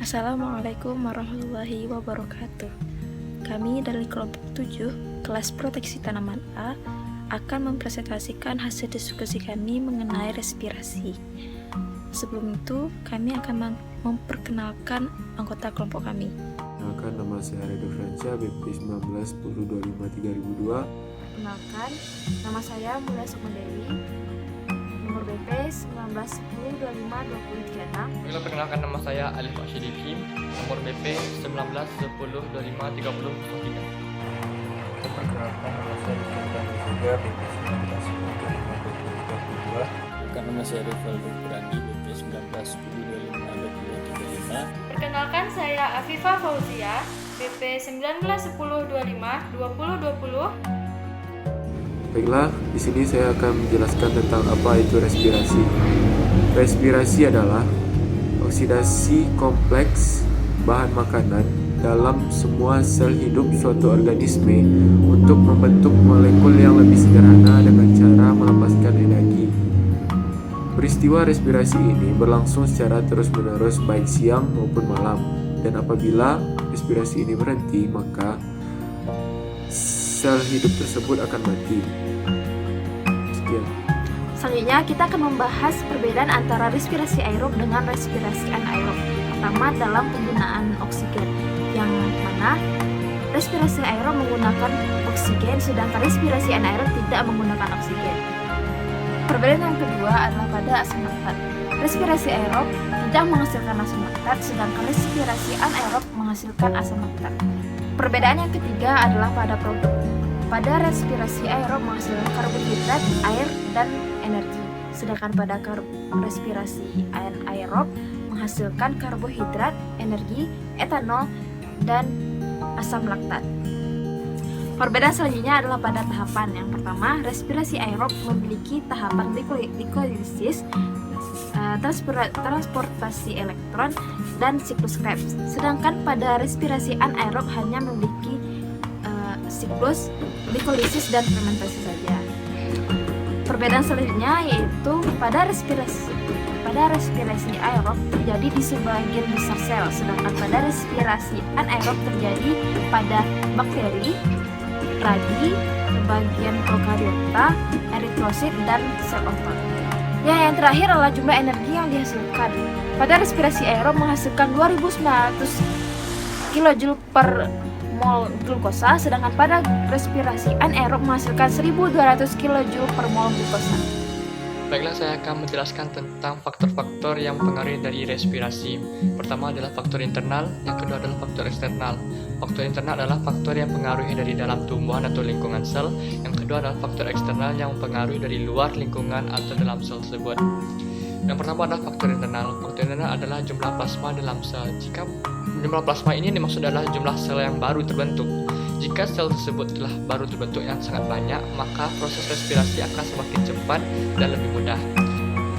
Assalamualaikum warahmatullahi wabarakatuh. Kami dari kelompok 7, kelas proteksi tanaman A, akan mempresentasikan hasil diskusi kami mengenai respirasi. Sebelum itu, kami akan memperkenalkan anggota kelompok kami. Perkenalkan, nama saya Redo Franca, BP 19 1025 3002. Perkenalkan, nama saya Mulia Sukmadewi, nomor BP 1910252036. Perkenalkan, nama saya Alif Ashidiki, nomor BP 1910253003. Perkenalkan, nama saya Rizky juga, BP 1910252032. Nama saya Rivaldo Kurandi, BP 1910252035. Perkenalkan, saya Afifah Fauzia, BP 1910252020. Baiklah, di sini saya akan menjelaskan tentang apa itu respirasi. Respirasi adalah oksidasi kompleks bahan makanan dalam semua sel hidup suatu organisme untuk membentuk molekul yang lebih sederhana dengan cara melepaskan energi. Peristiwa respirasi ini berlangsung secara terus-menerus baik siang maupun malam, dan apabila respirasi ini berhenti, maka sel hidup tersebut akan mati. Sekian. Selanjutnya, kita akan membahas perbedaan antara respirasi aerob dengan respirasi anaerob. Pertama, dalam penggunaan oksigen, yang mana respirasi aerob menggunakan oksigen, sedangkan respirasi anaerob tidak menggunakan oksigen. Perbedaan yang kedua adalah pada asam laktat. Respirasi aerob tidak menghasilkan asam laktat, sedangkan respirasi anaerob menghasilkan asam laktat. Perbedaan yang ketiga adalah pada produk. Pada respirasi aerob menghasilkan karbohidrat, air, dan energi, sedangkan pada respirasi anaerob menghasilkan karbohidrat, energi, etanol, dan asam laktat. Perbedaan selanjutnya adalah pada tahapan. Yang pertama, respirasi aerob memiliki tahapan glikolisis, transportasi elektron, dan siklus Krebs. Sedangkan pada respirasi anaerob hanya memiliki siklus glikolisis dan fermentasi saja. Perbedaan selanjutnya yaitu pada respirasi aerob terjadi di sebagian besar sel, sedangkan pada respirasi anaerob terjadi pada bakteri, ragi, bagian prokariota, eritrosit, dan sel otot. Yang terakhir adalah jumlah energi yang dihasilkan. Pada respirasi aerob menghasilkan 2.900 kJ per mol glukosa, sedangkan pada respirasi anaerob menghasilkan 1.200 kJ per mol glukosa. Baiklah, saya akan menjelaskan tentang faktor-faktor yang mempengaruhi dari respirasi. Pertama adalah faktor internal, yang kedua adalah faktor eksternal. Faktor internal adalah faktor yang mempengaruhi dari dalam tumbuhan atau lingkungan sel. Yang kedua adalah faktor eksternal yang mempengaruhi dari luar lingkungan atau dalam sel tersebut. Yang pertama adalah faktor internal. Faktor internal adalah jumlah plasma dalam sel. Jika jumlah plasma ini dimaksud adalah jumlah sel yang baru terbentuk. Jika sel tersebut telah baru terbentuk yang sangat banyak, maka proses respirasi akan semakin cepat dan lebih mudah.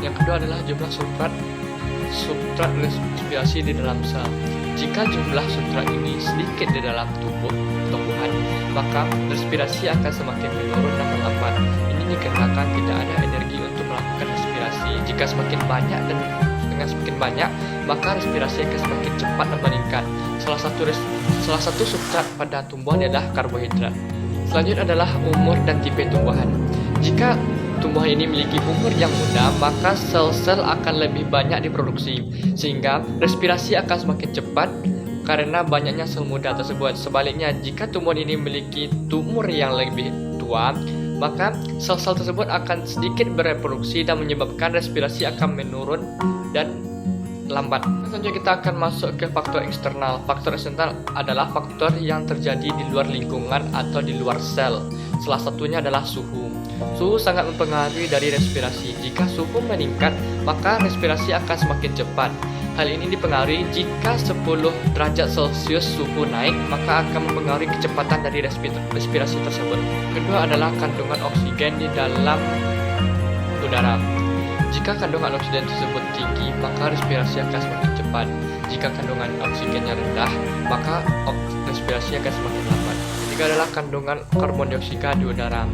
Yang kedua adalah jumlah substrat respirasi di dalam sel. Jika jumlah substrat ini sedikit di dalam tumbuhan, maka respirasi akan semakin menurun dan melambat. Ini dikarenakan tidak ada energi untuk melakukan respirasi. Jika semakin banyak dan dengan semakin banyak, maka respirasi akan semakin cepat dan meningkat. Salah satu substrat pada tumbuhan adalah karbohidrat. Selanjutnya adalah umur dan tipe tumbuhan. Jika tumbuhan ini memiliki umur yang muda, maka sel-sel akan lebih banyak diproduksi, sehingga respirasi akan semakin cepat karena banyaknya sel muda tersebut. Sebaliknya, jika tumbuhan ini memiliki umur yang lebih tua, maka sel-sel tersebut akan sedikit bereproduksi dan menyebabkan respirasi akan menurun dan lambat. Selanjutnya kita akan masuk ke faktor eksternal. Faktor eksternal adalah faktor yang terjadi di luar lingkungan atau di luar sel. Salah satunya adalah suhu. Suhu sangat mempengaruhi dari respirasi. Jika suhu meningkat, maka respirasi akan semakin cepat. Hal ini dipengaruhi jika 10 derajat Celcius suhu naik, maka akan mempengaruhi kecepatan dari respirasi tersebut. Kedua adalah kandungan oksigen di dalam udara. Jika kandungan oksigen tersebut tinggi, maka respirasi akan semakin cepat. Jika kandungan oksigennya rendah, maka respirasi akan semakin lambat. ketiga adalah kandungan karbon dioksida di udara.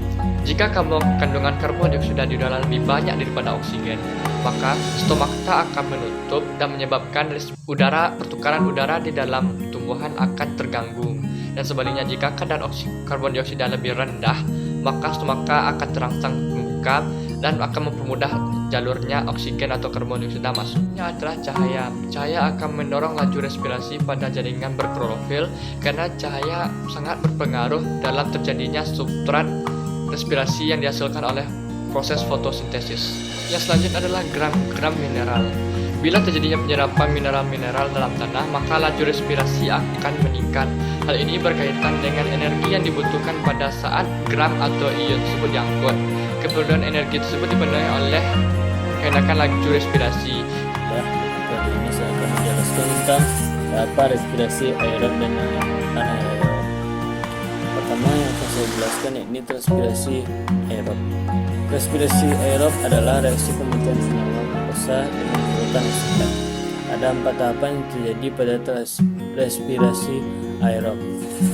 Jika kandungan karbon dioksida di udara lebih banyak daripada oksigen, maka stomata akan menutup dan menyebabkan pertukaran udara di dalam tumbuhan akan terganggu. Dan sebaliknya, jika kadar karbon dioksida lebih rendah, maka stomata akan terangsang membuka dan akan mempermudah jalurnya oksigen atau karbon dioksida masuknya adalah cahaya. Cahaya akan mendorong laju respirasi pada jaringan berklorofil karena cahaya sangat berpengaruh dalam terjadinya substrat respirasi yang dihasilkan oleh proses fotosintesis. Yang selanjutnya adalah gram mineral. Bila terjadinya penyerapan mineral-mineral dalam tanah, maka laju respirasi akan meningkat. Hal ini berkaitan dengan energi yang dibutuhkan pada saat gram atau ion tersebut diangkut. Keperluan energi tersebut dipenuhi oleh kenaikan laju respirasi. Kali ini saya akan menjelaskan tentang apa respirasi aerob dan anaerob. Pertama yang akan saya jelaskan ini respirasi aerob. Respirasi aerob adalah reaksi pembuatan senyawa glukosa dengan menggunakan oksigen. Ada 4 tahapan yang terjadi pada respirasi aerob.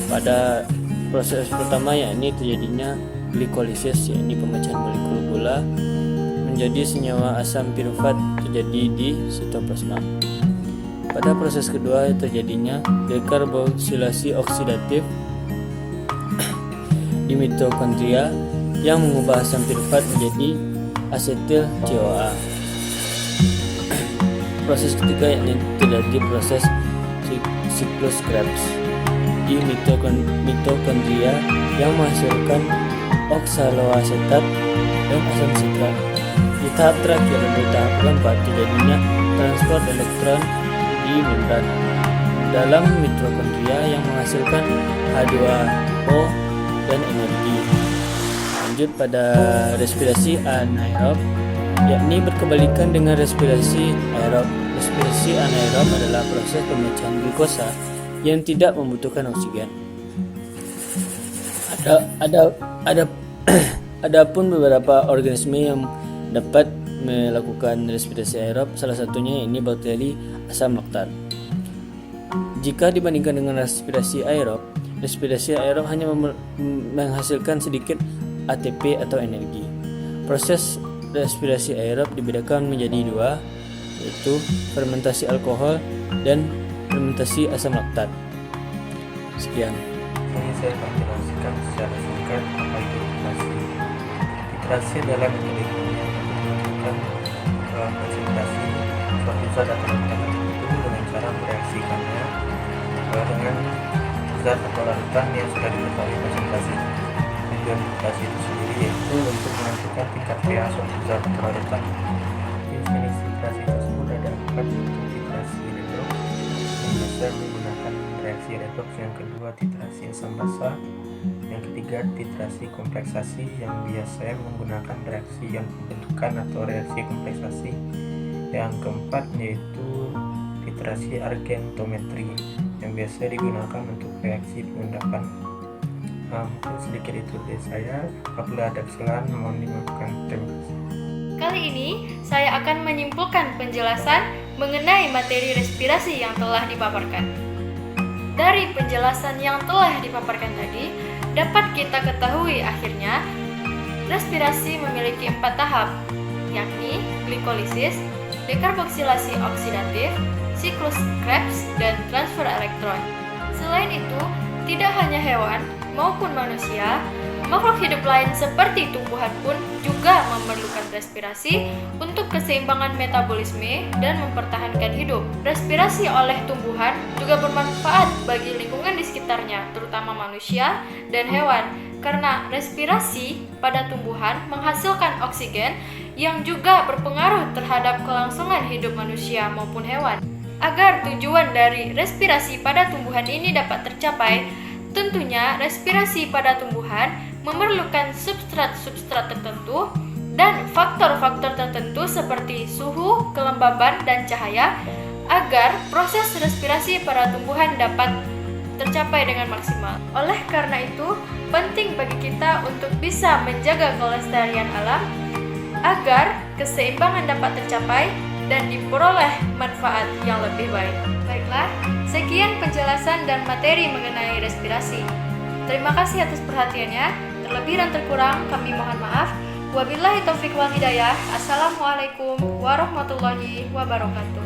Pada proses pertama yakni terjadinya glikolisis, yakni pemecahan molekul gula menjadi senyawa asam pirufat terjadi di sitoplasma. Pada proses kedua terjadinya dekarboksilasi oksidatif di mitokondria yang mengubah asam pirufat menjadi asetil CoA. Proses ketiga yakni terjadi proses siklus Krebs di mitokondria yang menghasilkan oksaloasetat dan asam sitrat. Di tahap terakhir atau tahap keempat terjadinya transport elektron di membran dalam mitokondria yang menghasilkan H2O dan energi. Lanjut pada respirasi anaerob, yakni berkebalikan dengan respirasi aerob. Respirasi anaerob adalah proses pemecahan glukosa yang tidak membutuhkan oksigen. Ada pun beberapa organisme yang dapat melakukan respirasi aerob, salah satunya ini bakteri asam laktat. Jika dibandingkan dengan respirasi aerob hanya menghasilkan sedikit ATP atau energi. Proses respirasi aerob dibedakan menjadi 2, yaitu fermentasi alkohol dan fermentasi asam laktat. Sekian. Ini saya akan menjelaskan secara singkat apa itu titrasi. Titrasi adalah metode yang menentukan konsentrasi suatu zat atau larutan tertentu dengan cara mereaksikannya dengan zat atau larutan yang sudah diketahui konsentrasinya. Tujuan titrasi itu sendiri yaitu untuk menentukan tingkat pH suatu zat atau larutan. Jenis titrasi tersebut ada 4, yaitu titrasi redoks yang biasa menggunakan reaksi redoks, yang kedua titrasi asam basa, yang ketiga titrasi kompleksasi yang biasa menggunakan reaksi ion pembentukan atau reaksi kompleksasi, yang keempat yaitu titrasi argentometri yang biasa digunakan untuk reaksi pengendapan. Mungkin sedikit itu dari saya. Apabila ada kesalahan mohon dimaafkan. Terima kasih. Kali ini saya akan menyimpulkan penjelasan mengenai materi respirasi yang telah dipaparkan. Dari penjelasan yang telah dipaparkan tadi, dapat kita ketahui akhirnya respirasi memiliki 4 tahap, yakni glikolisis, dekarboksilasi oksidatif, siklus Krebs, dan transfer elektron. Selain itu, tidak hanya hewan maupun manusia, makhluk hidup lain seperti tumbuhan pun juga memerlukan respirasi untuk keseimbangan metabolisme dan mempertahankan hidup. Respirasi oleh tumbuhan juga bermanfaat bagi lingkungan di sekitarnya, terutama manusia dan hewan, karena respirasi pada tumbuhan menghasilkan oksigen yang juga berpengaruh terhadap kelangsungan hidup manusia maupun hewan. Agar tujuan dari respirasi pada tumbuhan ini dapat tercapai, tentunya respirasi pada tumbuhan memerlukan substrat-substrat tertentu dan faktor-faktor tertentu seperti suhu, kelembaban, dan cahaya agar proses respirasi pada tumbuhan dapat tercapai dengan maksimal. Oleh karena itu, penting bagi kita untuk bisa menjaga kelestarian alam agar keseimbangan dapat tercapai dan diperoleh manfaat yang lebih baik. Baiklah, sekian penjelasan dan materi mengenai respirasi. Terima kasih atas perhatiannya. Terlebih dan terkurang kami mohon maaf. Wabillahi taufiq wal hidayah. Assalamualaikum warahmatullahi wabarakatuh.